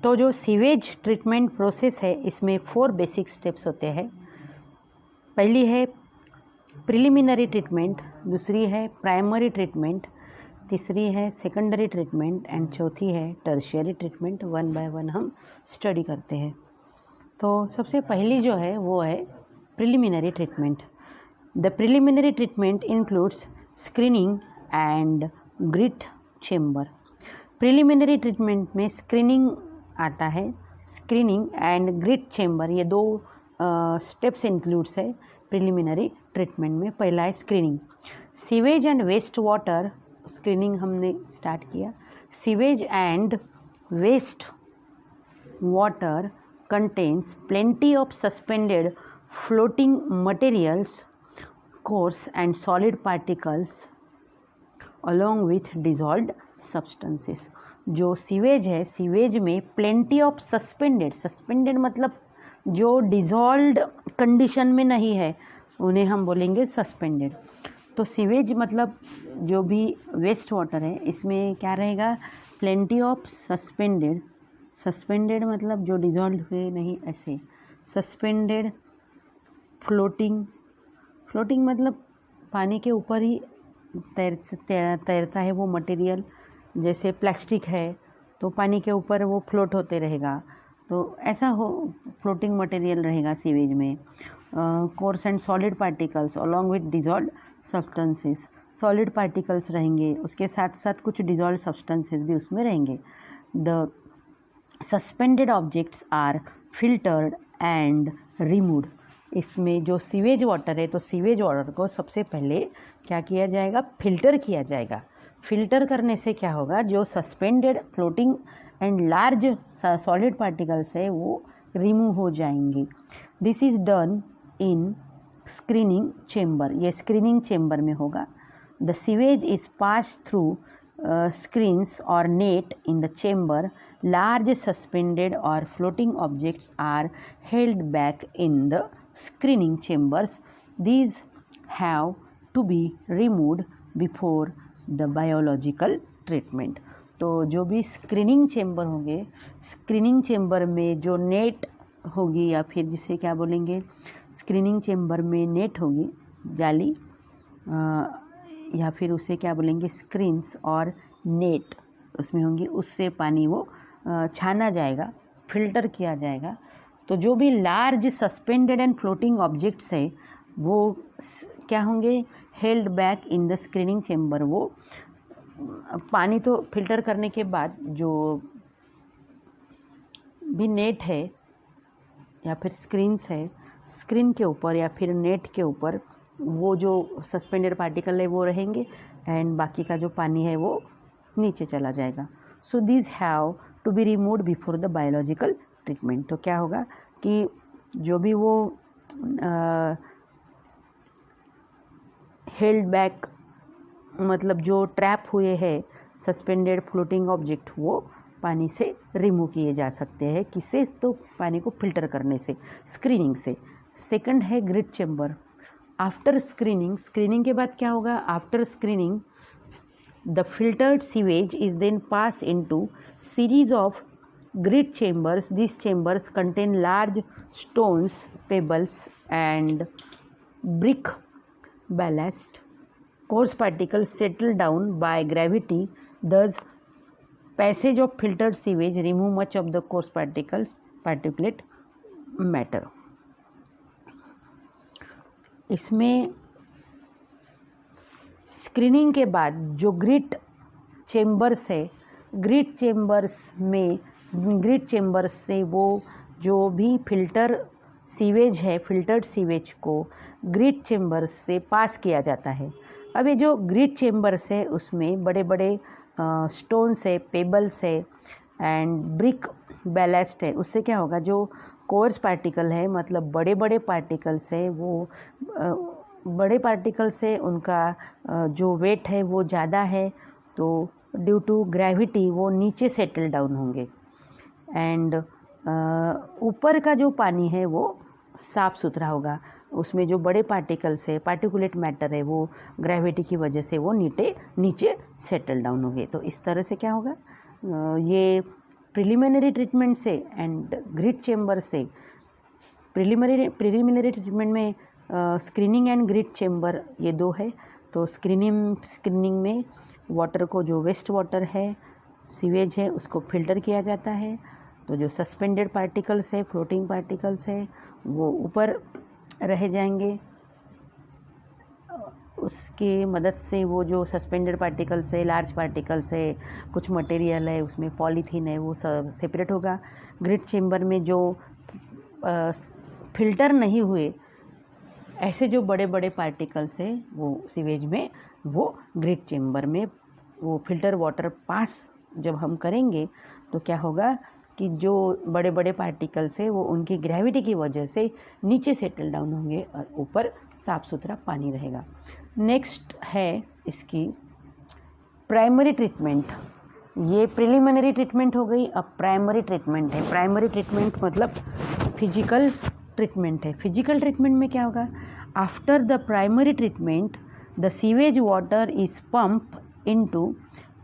तो जो sewage treatment process है इसमें 4 बेसिक स्टेप्स होते हैं। पहली है प्रिलिमिनरी ट्रीटमेंट, दूसरी है प्राइमरी ट्रीटमेंट, तीसरी है सेकेंडरी ट्रीटमेंट एंड चौथी है tertiary treatment. One by one हम स्टडी करते हैं। तो सबसे पहली जो है वो है preliminary treatment. The preliminary treatment includes screening and grit chamber. Preliminary treatment में स्क्रीनिंग आता है, स्क्रीनिंग एंड ग्रिट चेम्बर, ये 2 स्टेप्स इंक्लूड्स है प्रिलिमिनरी ट्रीटमेंट में। पहला है screening. Sewage and waste water screening हमने स्टार्ट किया। Sewage and waste water contains plenty of suspended floating materials, coarse and solid particles along with dissolved substances। जो sewage है, sewage में plenty of suspended मतलब जो डिज़ोल्व्ड कंडीशन में नहीं है उन्हें हम बोलेंगे सस्पेंडेड। तो सीवेज मतलब जो भी वेस्ट वाटर है इसमें क्या रहेगा, plenty of सस्पेंडेड मतलब जो डिज़ोल्व हुए नहीं, ऐसे सस्पेंडेड। फ्लोटिंग मतलब पानी के ऊपर ही तैरता है वो मटेरियल। जैसे प्लास्टिक है तो पानी के ऊपर वो फ्लोट होते रहेगा, तो ऐसा हो फ्लोटिंग मटेरियल रहेगा सीवेज में। Coarse and solid particles along with dissolved substances, solid particles रहेंगे, उसके साथ साथ कुछ डिज़ोल्व्ड सब्सटेंसेस भी उसमें रहेंगे। The suspended objects are filtered and removed. इसमें जो सीवेज वाटर है तो सीवेज वाटर को सबसे पहले क्या किया जाएगा, फिल्टर किया जाएगा। फिल्टर करने से क्या होगा, जो suspended floating and large solid particles है वो रिमूव हो जाएंगे। This is done in screening chamber, ये स्क्रीनिंग चेम्बर में होगा। The sewage is pass through screens or net in the chamber. Large suspended or floating objects are held back in the screening chambers. These have to be removed before the biological treatment। तो जो भी screening chamber होंगे, screening chamber में जो net होगी या फिर जिसे क्या बोलेंगे, स्क्रीनिंग चेम्बर में नेट होगी, जाली, या फिर उसे क्या बोलेंगे स्क्रीन्स और नेट उसमें होंगी, उससे पानी वो छाना जाएगा, फिल्टर किया जाएगा। तो जो भी large suspended and floating objects है वो क्या होंगे, held back in the screening chamber. वो पानी तो फिल्टर करने के बाद जो भी नेट है या फिर स्क्रीन्स है, स्क्रीन के ऊपर या फिर नेट के ऊपर वो जो सस्पेंडेड पार्टिकल है वो रहेंगे एंड बाकी का जो पानी है वो नीचे चला जाएगा। So this have to be removed before the biological treatment. तो क्या होगा कि जो भी वो हेल्ड बैक मतलब जो ट्रैप हुए हैं सस्पेंडेड फ्लोटिंग ऑब्जेक्ट, वो पानी से रिमूव किए जा सकते हैं। किससे, तो पानी को फिल्टर करने से, स्क्रीनिंग से। सेकंड है grit chamber. After screening, screening के बाद क्या होगा, after screening the filtered sewage is then pass into series of grit chambers. These chambers contain large stones, pebbles and brick ballast. Coarse particles settle down by gravity. Thus, passage of filtered sewage remove much of the coarse particles, particulate matter. इसमें screening के बाद जो grit chambers है, grit chambers से वो जो भी filter sewage है, फिल्टर्ड सीवेज को ग्रिट चेम्बर्स से पास किया जाता है। अब ये जो ग्रिट चेम्बर्स है उसमें बड़े बड़े स्टोन्स है, पेबल्स है एंड ब्रिक बैलेस्ट है। उससे क्या होगा, जो कोर्स पार्टिकल है मतलब बड़े बड़े पार्टिकल्स है, वो बड़े पार्टिकल से उनका जो वेट है वो ज़्यादा है, तो ड्यू टू ग्रेविटी वो नीचे सेटल डाउन होंगे एंड ऊपर का जो पानी है वो साफ़ सुथरा होगा। उसमें जो बड़े पार्टिकल्स है, पार्टिकुलेट मैटर है, वो ग्रेविटी की वजह से वो नीचे सेटल डाउन होंगे। तो इस तरह से क्या होगा, ये प्रिलिमिनरी ट्रीटमेंट से एंड ग्रिड चेम्बर से, प्रिलिमिनरी ट्रीटमेंट में स्क्रीनिंग एंड ग्रिड चेम्बर ये दो है। तो स्क्रीनिंग में वाटर को, जो वेस्ट वाटर है, सीवेज है, उसको फिल्टर किया जाता है। तो जो सस्पेंडेड पार्टिकल्स है, फ्लोटिंग पार्टिकल्स है, वो ऊपर रह जाएंगे। उसके मदद से वो जो सस्पेंडेड पार्टिकल्स है, लार्ज पार्टिकल्स है, कुछ मटेरियल है, उसमें पॉलीथीन है, वो सब सेपरेट होगा। ग्रिड चेम्बर में जो फिल्टर नहीं हुए ऐसे जो बड़े बड़े पार्टिकल्स है, वो सीवेज में, वो ग्रिड चेम्बर में वो फिल्टर वाटर पास जब हम करेंगे तो क्या होगा कि जो बड़े बड़े पार्टिकल्स है वो उनकी ग्रेविटी की वजह से नीचे सेटल डाउन होंगे और ऊपर साफ़ सुथरा पानी रहेगा। नेक्स्ट है इसकी प्राइमरी ट्रीटमेंट। ये प्रिलिमिनरी ट्रीटमेंट हो गई, अब प्राइमरी ट्रीटमेंट है। प्राइमरी ट्रीटमेंट मतलब फिजिकल ट्रीटमेंट है। फिजिकल ट्रीटमेंट में क्या होगा? After the primary treatment the sewage water is pump into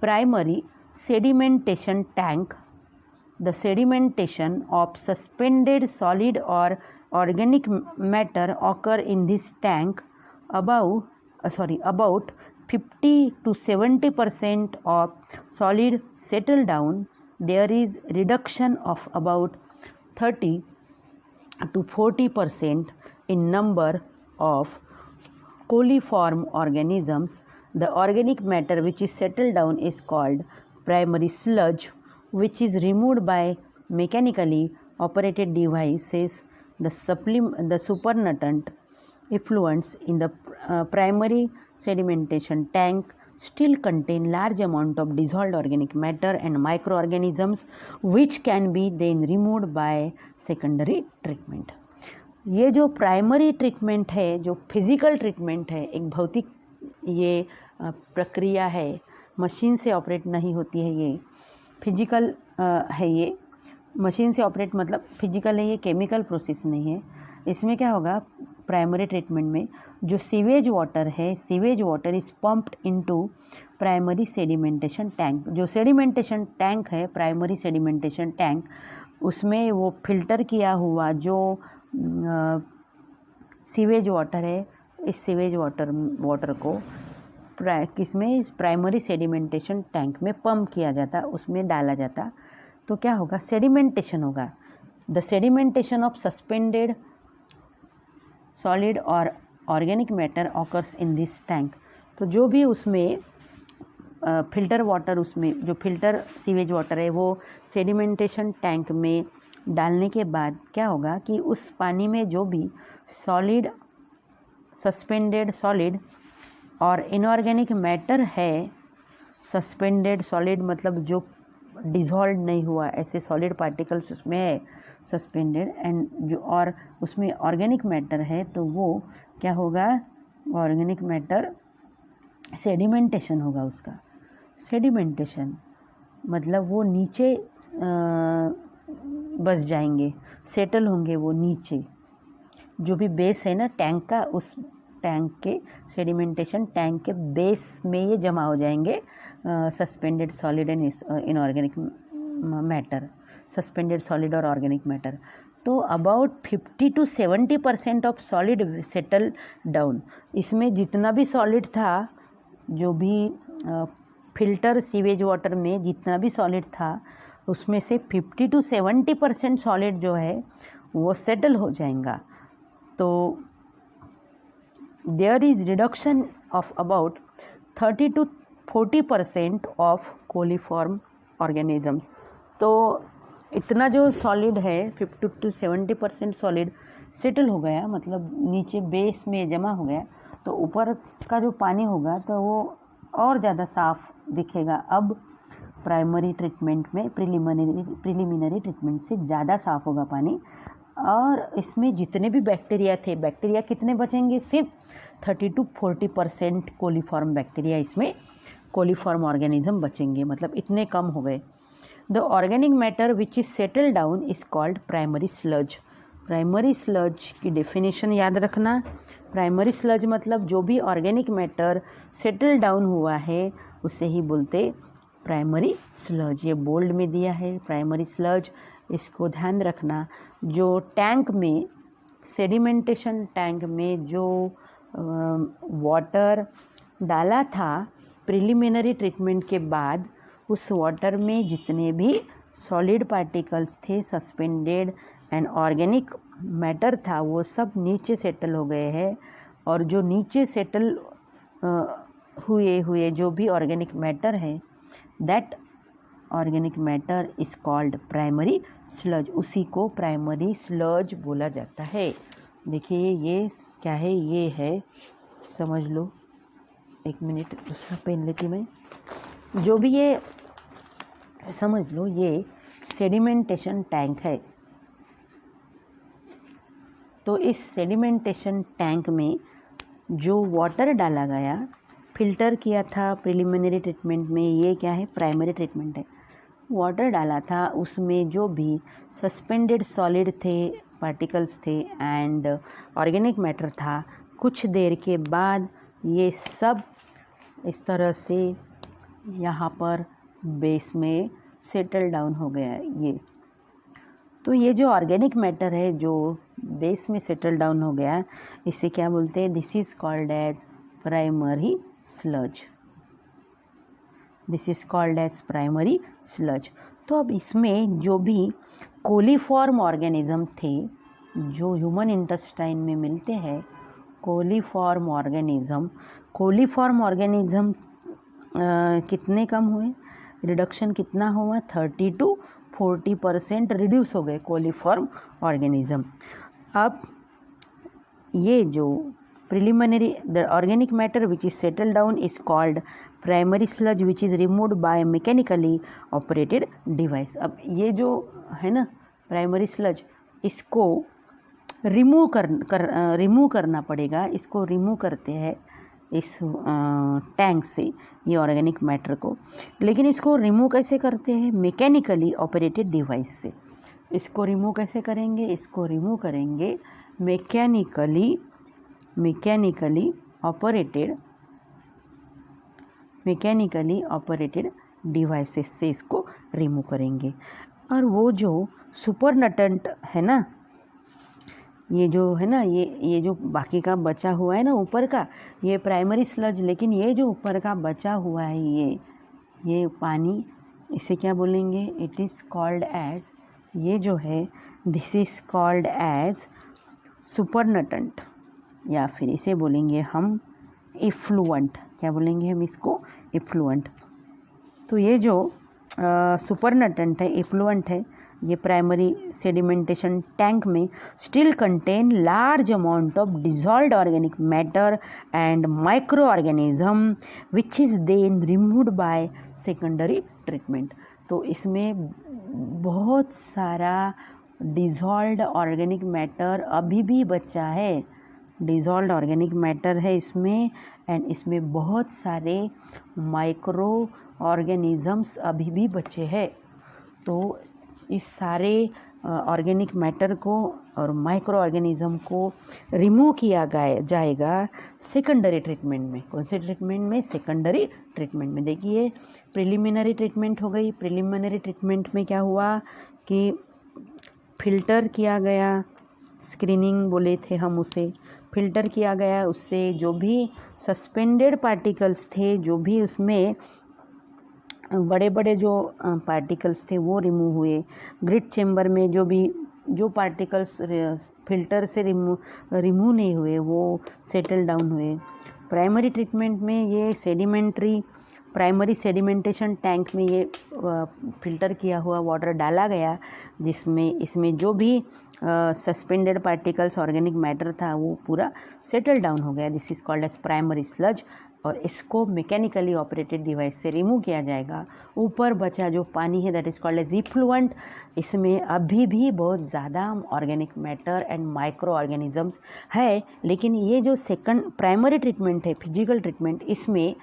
primary sedimentation tank. The sedimentation of suspended solid or organic matter occur in this tank. About 50 to 70% of solid settle down. There is reduction of about 30 to 40% in number of coliform organisms. The organic matter which is settled down is called primary sludge, which is removed by mechanically operated devices. The supernatant effluents in the primary sedimentation tank still contain large amount of dissolved organic matter and microorganisms, which can be then removed by secondary treatment. ये जो primary treatment है, जो physical treatment है, एक भौतिक ये प्रक्रिया है, मशीन से ऑपरेट नहीं होती है, ये फिजिकल है। ये मशीन से ऑपरेट मतलब फिजिकल है, ये केमिकल प्रोसेस नहीं है। इसमें क्या होगा? प्राइमरी ट्रीटमेंट में जो सीवेज वाटर है, sewage water is pumped into primary sedimentation tank. जो सेडिमेंटेशन टैंक है, प्राइमरी सेडिमेंटेशन टैंक, उसमें वो फिल्टर किया हुआ जो सीवेज वाटर है, इस सीवेज वाटर को किसमें? प्राइमरी सेडिमेंटेशन टैंक में पंप किया जाता, उसमें डाला जाता। तो क्या होगा? सेडिमेंटेशन होगा। The sedimentation of suspended solid और organic matter occurs in this tank. तो जो भी उसमें फिल्टर वाटर, उसमें जो फिल्टर सीवेज वाटर है, वो सेडिमेंटेशन टैंक में डालने के बाद क्या होगा कि उस पानी में जो भी सॉलिड, सस्पेंडेड सॉलिड और इनऑर्गेनिक मैटर है, सस्पेंडेड सॉलिड मतलब जो डिज़ोल्व नहीं हुआ, ऐसे सॉलिड पार्टिकल्स उसमें है सस्पेंडेड, एंड जो और उसमें ऑर्गेनिक मैटर है, तो वो क्या होगा? ऑर्गेनिक मैटर सेडिमेंटेशन होगा उसका। सेडिमेंटेशन मतलब वो नीचे बस जाएंगे, सेटल होंगे वो नीचे। जो भी बेस है ना टैंक का, उस टैंक के सेडिमेंटेशन टैंक के बेस में ये जमा हो जाएंगे suspended solid and inorganic matter, suspended solid और ऑर्गेनिक मैटर। तो about 50 to 70% of solid settle down. इसमें जितना भी सॉलिड था, जो भी फिल्टर सीवेज वाटर में जितना भी सॉलिड था, उसमें से 50 to 70% सॉलिड जो है वो सेटल हो जाएगा। तो there is reduction of about 30 to 40% of coliform organisms। तो इतना जो सॉलिड है 50 to 70% सॉलिड सेटल हो गया, मतलब नीचे बेस में जमा हो गया, तो ऊपर का जो पानी होगा तो वो और ज़्यादा साफ दिखेगा। अब प्राइमरी ट्रीटमेंट में प्रिलिमिनरी ट्रीटमेंट से ज़्यादा साफ होगा पानी। और इसमें जितने भी बैक्टीरिया थे, बैक्टीरिया कितने बचेंगे? सिर्फ 30 to 40% कोलीफॉर्म बैक्टीरिया, इसमें कोलीफॉर्म ऑर्गेनिज्म बचेंगे, मतलब इतने कम हो गए। The organic matter which is settle down is called primary sludge. Primary sludge की डेफिनेशन याद रखना। प्राइमरी स्लज मतलब जो भी ऑर्गेनिक मैटर सेटल डाउन हुआ है उसे ही बोलते प्राइमरी स्लज, ये बोल्ड में दिया है प्राइमरी स्लज, इसको ध्यान रखना। जो टैंक में सेडिमेंटेशन टैंक में जो वाटर डाला था प्रिलिमिनरी ट्रीटमेंट के बाद, उस वाटर में जितने भी सॉलिड पार्टिकल्स थे, सस्पेंडेड एंड ऑर्गेनिक मैटर था, वो सब नीचे सेटल हो गए हैं। और जो नीचे सेटल हुए जो भी ऑर्गेनिक मैटर है, that organic matter is called primary sludge, उसी को प्राइमरी स्लज बोला जाता है। देखिए ये क्या है, ये है, समझ लो। एक मिनट दूसरा पेन लेती मैं। जो भी ये समझ लो, ये सेडिमेंटेशन टैंक है। तो इस सेडिमेंटेशन टैंक में जो वाटर डाला गया, फिल्टर किया था प्रिलिमिनरी ट्रीटमेंट में, ये क्या है, प्राइमरी ट्रीटमेंट है। वाटर डाला था, उसमें जो भी सस्पेंडेड सॉलिड थे, पार्टिकल्स थे एंड ऑर्गेनिक मैटर था, कुछ देर के बाद ये सब इस तरह से यहाँ पर बेस में सेटल डाउन हो गया है। ये तो ये जो ऑर्गेनिक मैटर है जो बेस में सेटल डाउन हो गया, इसे क्या बोलते हैं, this is called as primary sludge, this is called as primary sludge. तो अब इसमें जो भी कोलीफॉर्म ऑर्गेनिज्म थे, जो ह्यूमन इंटेस्टाइन में मिलते हैं, कोलीफॉर्म ऑर्गेनिज्म कितने कम हुए, रिडक्शन कितना हुआ, 30 to 40% रिड्यूस हो गए कोलीफॉर्म ऑर्गेनिज्म। अब ये जो preliminary the organic matter which is settle down is called primary sludge which is removed by mechanically operated device. अब ये जो है ना प्राइमरी स्लज, इसको रिमूव करना पड़ेगा। इसको रिमूव करते हैं इस टैंक से, ये ऑर्गेनिक मैटर को। लेकिन इसको रिमूव कैसे करते हैं, मैकेनिकली ऑपरेटेड डिवाइस से। इसको रिमूव कैसे करेंगे, इसको रिमूव करेंगे मैकेनिकली ऑपरेटेड डिवाइसेस से इसको रिमूव करेंगे। और वो जो सुपरनटेंट है ना, ये जो है ना, ये जो बाकी का बचा हुआ है ना ऊपर का, ये प्राइमरी स्लज। लेकिन ये जो ऊपर का बचा हुआ है, ये पानी, इसे क्या बोलेंगे, इट इज़ कॉल्ड एज, ये जो है दिस इज़ कॉल्ड एज सुपरनटेंट, या फिर इसे बोलेंगे हम इफ्लुएंट। क्या बोलेंगे हम इसको, इफ्लुएंट। तो ये जो सुपरनटेंट है, इफ्लुएंट है, ये प्राइमरी सेडिमेंटेशन टैंक में still contain large amount of dissolved organic matter and micro organism which is then removed by secondary treatment. तो इसमें बहुत सारा डिसॉल्व्ड ऑर्गेनिक मैटर अभी भी बचा है, डिसॉल्व्ड ऑर्गेनिक मैटर है इसमें, एंड इसमें बहुत सारे माइक्रो ऑर्गेनिजम्स अभी भी बचे हैं। तो इस सारे ऑर्गेनिक मैटर को और माइक्रो ऑर्गेनिज्म को रिमूव किया जाएगा सेकेंडरी ट्रीटमेंट में। कौन से ट्रीटमेंट में, सेकेंडरी ट्रीटमेंट में। देखिए प्रिलिमिनरी ट्रीटमेंट हो गई, प्रिलिमिनरी ट्रीटमेंट में क्या हुआ कि फिल्टर किया गया, स्क्रीनिंग बोले थे हम उसे, फिल्टर किया गया, उससे जो भी सस्पेंडेड पार्टिकल्स थे, जो भी उसमें बड़े बड़े जो पार्टिकल्स थे वो रिमूव हुए। ग्रिड चेम्बर में जो पार्टिकल्स फिल्टर से रिमूव नहीं हुए वो सेटल डाउन हुए। प्राइमरी ट्रीटमेंट में ये प्राइमरी सेडिमेंटेशन टैंक में ये फिल्टर किया हुआ वाटर डाला गया, जिसमें इसमें जो भी सस्पेंडेड पार्टिकल्स ऑर्गेनिक मैटर था वो पूरा सेटल डाउन हो गया। This is called as primary sludge. और इसको मैकेनिकली ऑपरेटेड डिवाइस से रिमूव किया जाएगा। ऊपर बचा जो पानी है that is called as effluent. इसमें अभी भी बहुत ज़्यादा organic matter and micro organisms है, लेकिन ये जो प्राइमरी ट्रीटमेंट है, फिजिकल ट्रीटमेंट, इसमें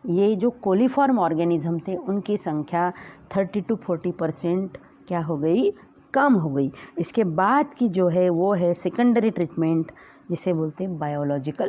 ये जो कोलीफॉर्म ऑर्गेनिज्म थे उनकी संख्या 30 to 40% क्या हो गई, कम हो गई। इसके बाद की जो है वो है सेकेंडरी ट्रीटमेंट, जिसे बोलते हैं बायोलॉजिकल